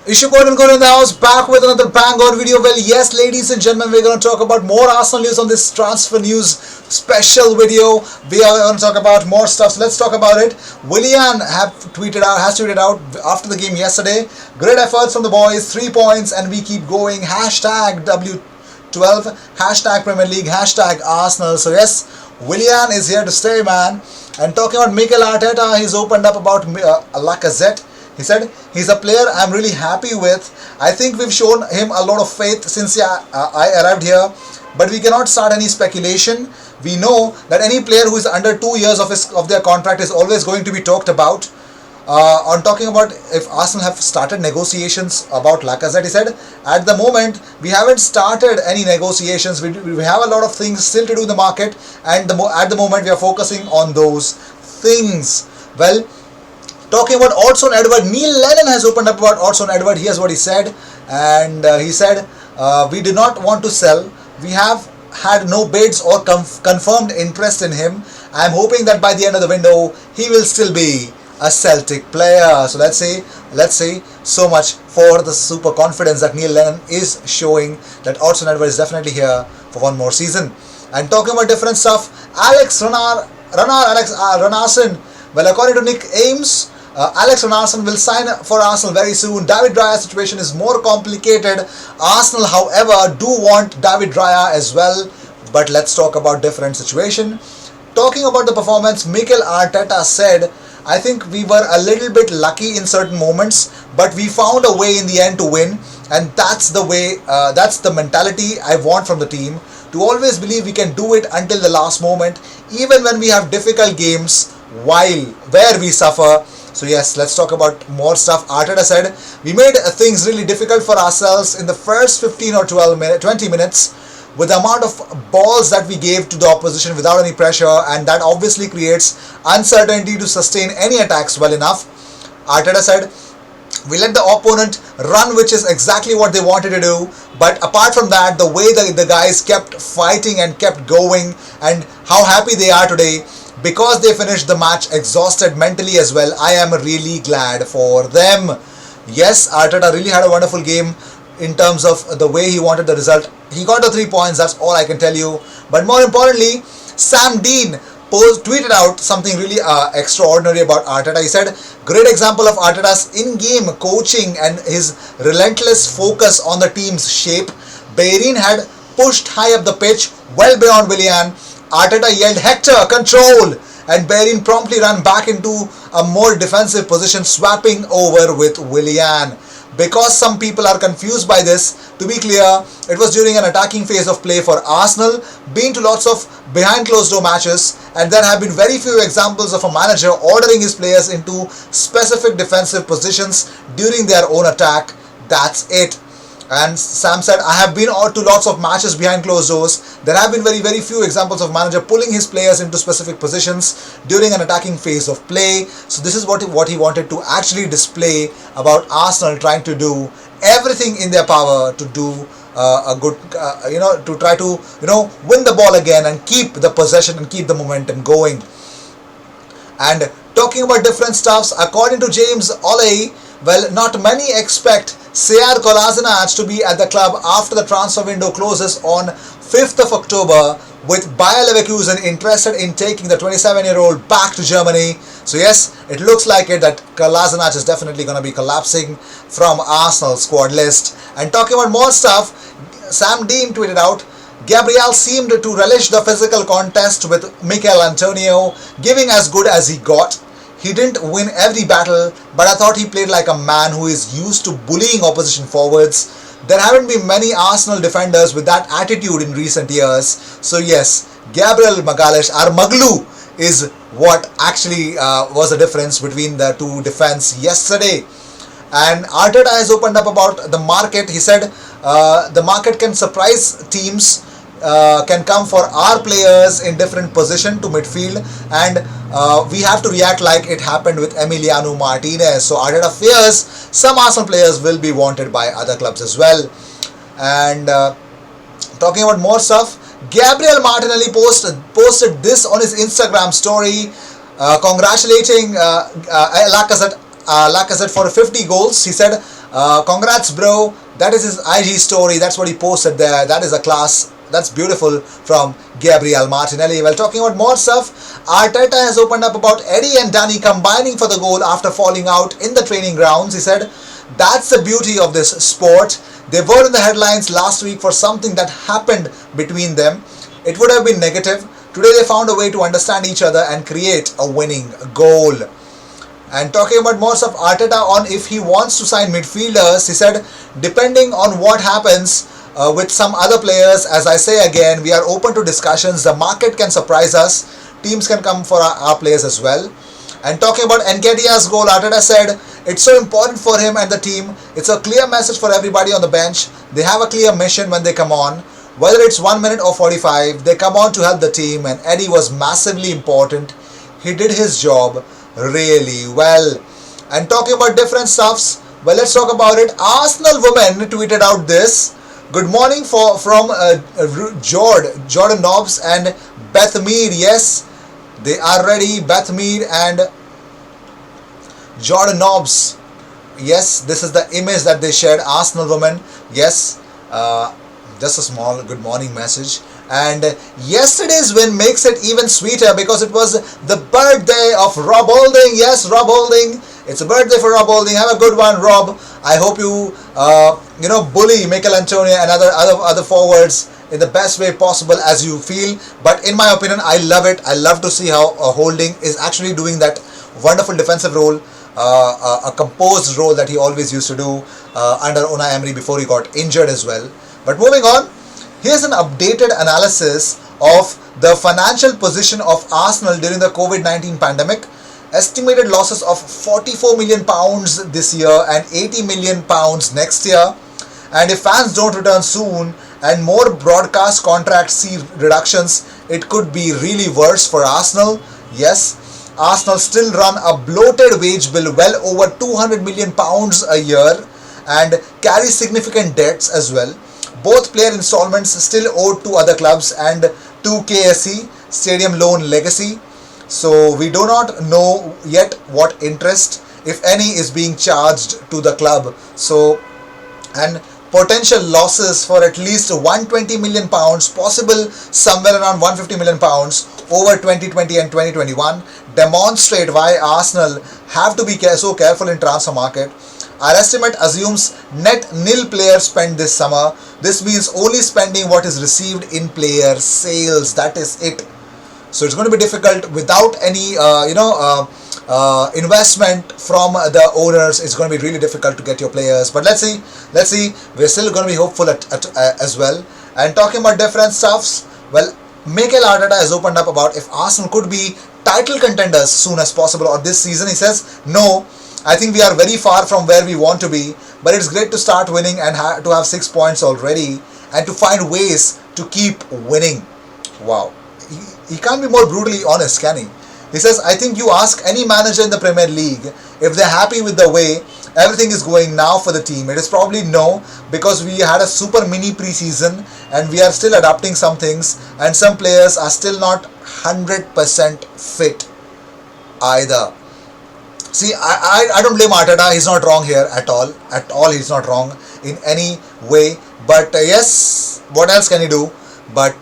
Ishukot and Guru in the house, back with another bang on video. Well, yes, ladies and gentlemen, we're going to talk about more Arsenal news on this transfer news special video. We are going to talk about more stuff, so let's talk about it. Willian has tweeted out after the game yesterday. Great efforts from the boys, 3 points, and we keep going. Hashtag W12, hashtag Premier League, hashtag Arsenal. So yes, Willian is here to stay, man. And talking about Mikel Arteta, he's opened up about Lacazette. He said, he's a player I'm really happy with. I think we've shown him a lot of faith since I arrived here. But we cannot start any speculation. We know that any player who is under 2 years of their contract is always going to be talked about. On talking about if Arsenal have started negotiations about Lacazette, he said, at the moment, we haven't started any negotiations. We have a lot of things still to do in the market. And at the moment, we are focusing on those things. Well, talking about Odsonne-Edouard, Lennon has opened up about Odsonne-Edouard. Here's what he said. And he said, we do not want to sell. We have had no bids or confirmed interest in him. I'm hoping that by the end of the window, he will still be a Celtic player. So let's say so much for the super confidence that Neil Lennon is showing that Odsonne-Edouard is definitely here for one more season. And talking about different stuff, Alex Runarsson. Well, according to Nick Ames, Alex Runarsson will sign for Arsenal very soon. David Raya's situation is more complicated. Arsenal, however, do want David Raya as well. But let's talk about different situation. Talking about the performance, Mikel Arteta said, I think we were a little bit lucky in certain moments, but we found a way in the end to win. And that's the way, that's the mentality I want from the team. To always believe we can do it until the last moment, even when we have difficult games, where we suffer. So yes, let's talk about more stuff. Arteta said, we made things really difficult for ourselves in the first 15 or 20 minutes with the amount of balls that we gave to the opposition without any pressure, and that obviously creates uncertainty to sustain any attacks well enough. Arteta said, we let the opponent run, which is exactly what they wanted to do. But apart from that, the way the guys kept fighting and kept going, and how happy they are today, because they finished the match exhausted mentally as well. I am really glad for them. Yes, Arteta really had a wonderful game in terms of the way he wanted the result. He got the 3 points, that's all I can tell you. But more importantly, Sam Dean tweeted out something really extraordinary about Arteta. He said, great example of Arteta's in-game coaching and his relentless focus on the team's shape. Bellerin had pushed high up the pitch, well beyond Willian. Arteta yelled, Hector, control! And Bellerin promptly ran back into a more defensive position, swapping over with Willian. Because some people are confused by this, to be clear, it was during an attacking phase of play for Arsenal, been to lots of behind closed door matches, and there have been very few examples of a manager ordering his players into specific defensive positions during their own attack. That's it. And Sam said, I have been to lots of matches behind closed doors. There have been very, very few examples of manager pulling his players into specific positions during an attacking phase of play. So this is what he wanted to actually display about Arsenal trying to do everything in their power to do a good, to try to, win the ball again and keep the possession and keep the momentum going. And talking about different stuffs, according to James Oley, well, not many expect Kolasinac to be at the club after the transfer window closes on 5th of October, with Bayer Leverkusen interested in taking the 27-year-old back to Germany. So yes, it looks like it that Kolasinac is definitely going to be collapsing from Arsenal's squad list. And talking about more stuff, Sam Dean tweeted out, Gabriel seemed to relish the physical contest with Mikel Antonio, giving as good as he got. He didn't win every battle, but I thought he played like a man who is used to bullying opposition forwards. There haven't been many Arsenal defenders with that attitude in recent years. So yes, Gabriel Maglu is what actually was the difference between the two defense yesterday. And Arteta has opened up about the market. He said the market can surprise teams, can come for our players in different position to midfield, and we have to react like it happened with Emiliano Martinez. So Arteta fears some Arsenal players will be wanted by other clubs as well. And talking about more stuff, Gabriel Martinelli posted this on his Instagram story, congratulating Lacazette for 50 goals. He said, Congrats, bro. That is his IG story. That's what he posted there. That is a class. That's beautiful from Gabriel Martinelli. Well, talking about more stuff, Arteta has opened up about Eddie and Danny combining for the goal after falling out in the training grounds. He said, "That's the beauty of this sport. They were in the headlines last week for something that happened between them. It would have been negative. Today they found a way to understand each other and create a winning goal." And talking about more stuff, Arteta on if he wants to sign midfielders, he said, "Depending on what happens with some other players, as I say again, we are open to discussions. The market can surprise us. Teams can come for our players as well." And talking about Nketiah's goal, Arteta said, "It's so important for him and the team. It's a clear message for everybody on the bench. They have a clear mission when they come on. Whether it's 1 minute or 45, they come on to help the team, and Eddie was massively important. He did his job really well." And talking about different stuffs, well, let's talk about it. Arsenal women tweeted out this. Good morning from Jordan Nobbs and Beth Mead. Yes, they are ready. Beth Mead and Jordan Nobbs. Yes, this is the image that they shared. Arsenal women. Yes, just a small good morning message. And yesterday's win makes it even sweeter because it was the birthday of Rob Holding. Yes, Rob Holding. It's a birthday for Rob Holding. Have a good one, Rob. I hope you, bully Mikel Antonio and other forwards in the best way possible as you feel. But in my opinion, I love it. I love to see how Holding is actually doing that wonderful defensive role, a composed role that he always used to do under Unai Emery before he got injured as well. But moving on, here's an updated analysis of the financial position of Arsenal during the COVID-19 pandemic. Estimated losses of £44 million this year and £80 million next year. And if fans don't return soon and more broadcast contracts see reductions, it could be really worse for Arsenal. Yes, Arsenal still run a bloated wage bill well over £200 million a year and carry significant debts as well. Both player installments still owed to other clubs and to KSE, Stadium Loan Legacy. So we do not know yet what interest, if any, is being charged to the club. So, and potential losses for at least £120 million, possible somewhere around £150 million over 2020 and 2021, demonstrate why Arsenal have to be so careful in transfer market. Our estimate assumes net nil player spend this summer. This means only spending what is received in player sales. That is it. So it's going to be difficult without any, investment from the owners. It's going to be really difficult to get your players. But let's see. We're still going to be hopeful as well. And talking about different stuffs, well, Mikel Arteta has opened up about if Arsenal could be title contenders soon as possible or this season. He says, "No, I think we are very far from where we want to be, but it's great to start winning and to have 6 points already and to find ways to keep winning." Wow. He can't be more brutally honest, can he? He says, "I think you ask any manager in the Premier League if they're happy with the way everything is going now for the team. It is probably no, because we had a super mini preseason and we are still adapting some things and some players are still not 100% fit either." See, I don't blame Arteta. He's not wrong here at all. At all, he's not wrong in any way. But yes, what else can he do? But,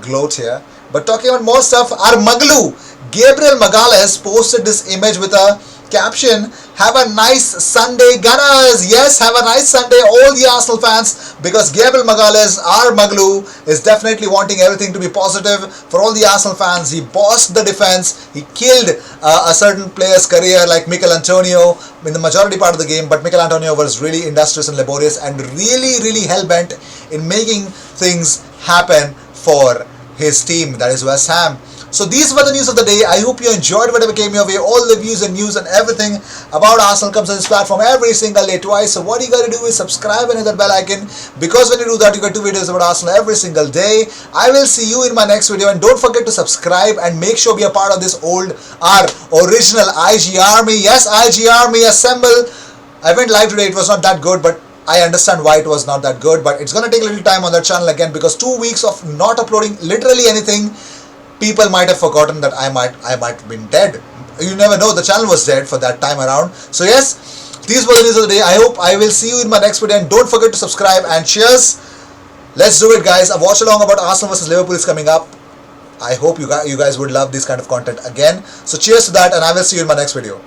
gloat here. But talking about more stuff, our Maglu, Gabriel Magalhaes, posted this image with a caption, "Have a nice Sunday, Gunners." Yes, have a nice Sunday, all the Arsenal fans, because Gabriel Magalhaes, our Maglu, is definitely wanting everything to be positive for all the Arsenal fans. He bossed the defense. He killed a certain player's career like Mikel Antonio in the majority part of the game, but Mikel Antonio was really industrious and laborious and really hell-bent in making things happen for his team, that is West Ham. So these were the news of the day. I hope you enjoyed whatever came your way. All the views and news and everything about Arsenal comes on this platform every single day twice. So what you got to do is subscribe and hit that bell icon, because when you do that, you get 2 videos about Arsenal every single day. I will see you in my next video, and don't forget to subscribe and make sure be a part of this our original IG army. Yes, IG army, assemble. I went live today. It was not that good, but I understand why it was not that good. But it's going to take a little time on that channel again, because 2 weeks of not uploading literally anything, people might have forgotten that I might have been dead. You never know, the channel was dead for that time around. So yes, These were the news of the day. I hope I will see you in my next video, and don't forget to subscribe and cheers. Let's do it, guys. A watch along about Arsenal versus Liverpool is coming up. I hope you guys would love this kind of content again. So cheers to that, and I will see you in my next video.